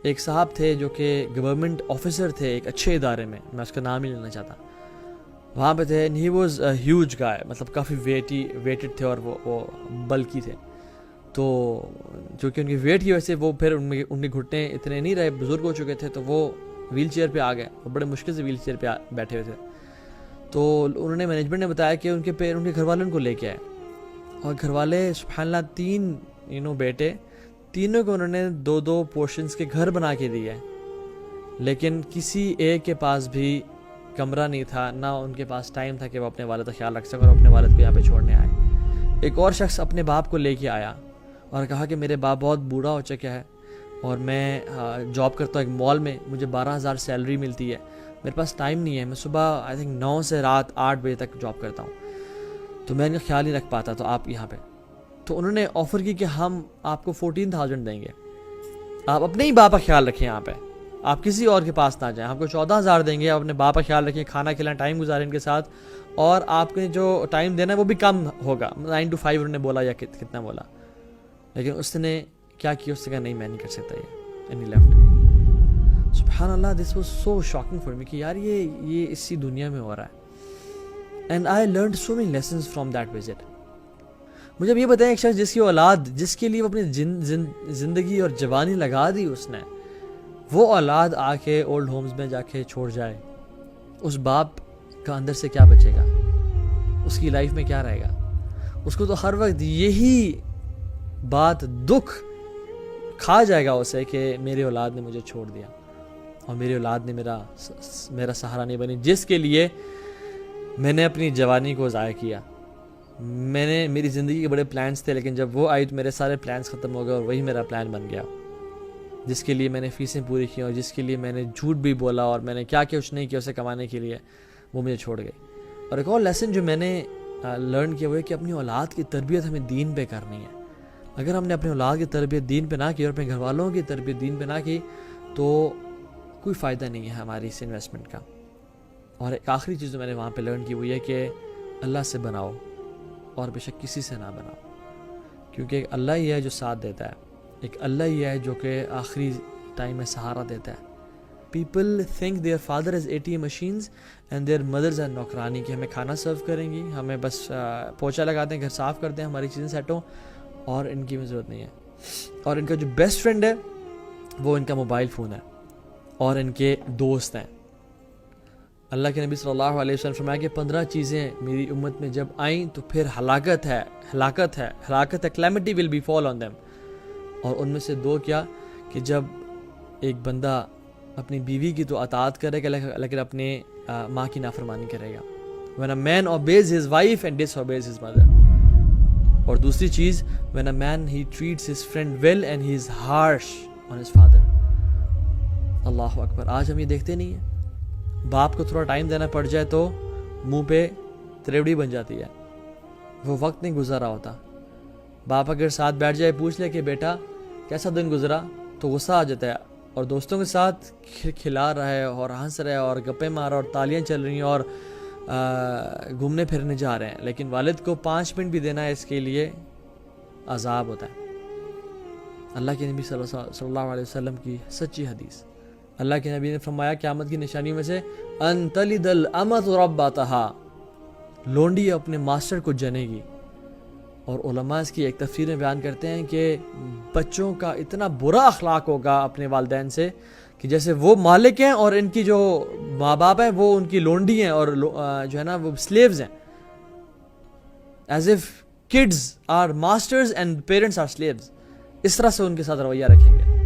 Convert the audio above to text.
ایک صاحب تھے جو کہ گورنمنٹ آفیسر تھے ایک اچھے ادارے میں اس کا نام ہی لینا چاہتا، وہاں پہ تھے. ہی واز اے ہیوج گائے، مطلب کافی ویٹڈ تھے اور وہ بلکی تھے. تو جو کہ ان کی ویٹ کی وجہ سے وہ پھر ان کے گھٹنے اتنے نہیں رہے، بزرگ ہو چکے تھے، تو وہ ویل چیئر پہ آ گئے اور بڑے مشکل سے ویل چیئر پہ بیٹھے ہوئے تھے. تو انہوں نے مینجمنٹ نے بتایا کہ ان کے گھر والوں ان کو لے کے آئے، اور گھر والے سبحان اللہ 3 بیٹے، تینوں کو انہوں نے 2 پورشنز کے گھر بنا کے دیے، لیکن کسی ایک کے پاس بھی کمرہ نہیں تھا، نہ ان کے پاس ٹائم تھا کہ وہ اپنے والد کا خیال رکھ سکیں اور اپنے والد کو یہاں پہ چھوڑنے آئے. ایک اور شخص اپنے باپ کو لے کے آیا اور کہا کہ میرے باپ بہت بوڑھا ہو چکا ہے اور میں جاب کرتا ہوں ایک مال میں، مجھے 12,000 سیلری ملتی ہے، میرے پاس ٹائم نہیں ہے، میں صبح آئی تھنک 9 سے رات 8 بجے تک جاب کرتا ہوں، تو میں ان کا خیال نہیں رکھ پاتا، تو آپ یہاں پہ. تو انہوں نے آفر کی کہ ہم آپ کو 14,000 دیں گے، آپ اپنے ہی باپ کا خیال رکھیں، یہاں پہ آپ کسی اور کے پاس نہ جائیں، آپ کو 14,000 دیں گے، آپ اپنے باپ کا خیال رکھیں، کھانا کھلائیں، ٹائم گزاریں ان کے ساتھ، اور آپ کے جو ٹائم دینا ہے وہ بھی کم ہوگا، 9 to 5 انہوں نے بولا یا کتنا بولا. لیکن اس نے کیا کیا، اس نے کہا نہیں میں نہیں کر سکتا یہ، اینڈ ہی لیفٹ. سبحان اللہ، this was so shocking for me کہ یار یہ اسی دنیا میں ہو رہا ہے. And I learned so many lessons from that visit. مجھے اب یہ بتائیں ایک شخص جس کی اولاد، جس کے لیے وہ اپنی زندگی اور جوانی لگا دی اس نے، وہ اولاد آ کے اولڈ ہومز میں جا کے چھوڑ جائے، اس باپ کا اندر سے کیا بچے گا؟ اس کی لائف میں کیا رہے گا؟ اس کو تو ہر وقت یہی بات دکھ کھا جائے گا اسے کہ میری اولاد نے مجھے چھوڑ دیا اور میری اولاد نے میرا سہارا نہیں بنی، جس کے لیے میں نے اپنی جوانی کو ضائع کیا. میری زندگی کے بڑے پلانس تھے، لیکن جب وہ آئی تو میرے سارے پلانس ختم ہو گئے اور وہی میرا پلان بن گیا، جس کے لیے میں نے فیسیں پوری کی اور جس کے لیے میں نے جھوٹ بھی بولا اور میں نے کیا کچھ نہیں کیا اسے کمانے کے لیے، وہ مجھے چھوڑ گئی. اور ایک اور لیسن جو میں نے لرن کیا وہ ہے کہ اپنی اولاد کی تربیت ہمیں دین پہ کرنی ہے. اگر ہم نے اپنی اولاد کی تربیت دین پہ نہ کی اور اپنے گھر والوں کی تربیت دین پہ نہ کی تو کوئی فائدہ نہیں ہے ہماری اس انویسٹمنٹ کا. اور ایک آخری چیز جو میں نے وہاں پہ لرن کی وہ یہ کہ اللہ سے بناؤ اور بے شک کسی سے نہ بناؤ، کیونکہ ایک اللہ ہی ہے جو ساتھ دیتا ہے، ایک اللہ ہی ہے جو کہ آخری ٹائم میں سہارا دیتا ہے. People think their father is ATM machines and their mothers are نوکرانی، کہ ہمیں کھانا سرو کریں گی، ہمیں بس پوچھا لگا دیں، گھر صاف کر دیں، ہماری چیزیں سیٹ ہوں، اور ان کی ضرورت نہیں ہے. اور ان کا جو بیسٹ فرینڈ ہے وہ ان کا موبائل فون ہے اور ان کے دوست ہیں. اللہ کے نبی صلی اللہ علیہ وسلم فرمایا کہ 15 چیزیں میری امت میں جب آئیں تو پھر ہلاکت ہے، calamity will befall on them. اور ان میں سے 2 کیا کہ جب ایک بندہ اپنی بیوی کی تو اطاعت کرے گا لیکن اپنے ماں کی نافرمانی کرے گا. when a man obeys his wife and disobeys his mother. اور دوسری چیز when a man he treats his friend well and he is harsh on his father. اللہ اکبر. آج ہم یہ دیکھتے نہیں ہیں، باپ کو تھوڑا ٹائم دینا پڑ جائے تو منہ پہ تریوڑی بن جاتی ہے، وہ وقت نہیں گزارا ہوتا. باپ اگر ساتھ بیٹھ جائے پوچھ لے کہ بیٹا کیسا دن گزرا تو غصہ آ جاتا ہے، اور دوستوں کے ساتھ کھلا رہا ہے اور ہنس رہا ہے اور گپے مار رہا ہے اور تالیاں چل رہی ہیں اور گھومنے پھرنے جا رہے ہیں، لیکن والد کو 5 منٹ بھی دینا ہے اس کے لیے عذاب ہوتا ہے. اللہ کے نبی صلی اللہ علیہ وسلم کی سچی حدیث، اللہ کے نبی نے فرمایا قیامت کی نشانیوں میں سے ان تلد الامۃ ربتہا، لونڈی اپنے ماسٹر کو جنے گی. اور علماء اس کی ایک تفسیر میں بیان کرتے ہیں کہ بچوں کا اتنا برا اخلاق ہوگا اپنے والدین سے کہ جیسے وہ مالک ہیں اور ان کی جو ماں باپ ہیں وہ ان کی لونڈی ہیں اور جو ہے نا وہ سلیوز ہیں. As if kids are masters and parents are slaves, اس طرح سے ان کے ساتھ رویہ رکھیں گے.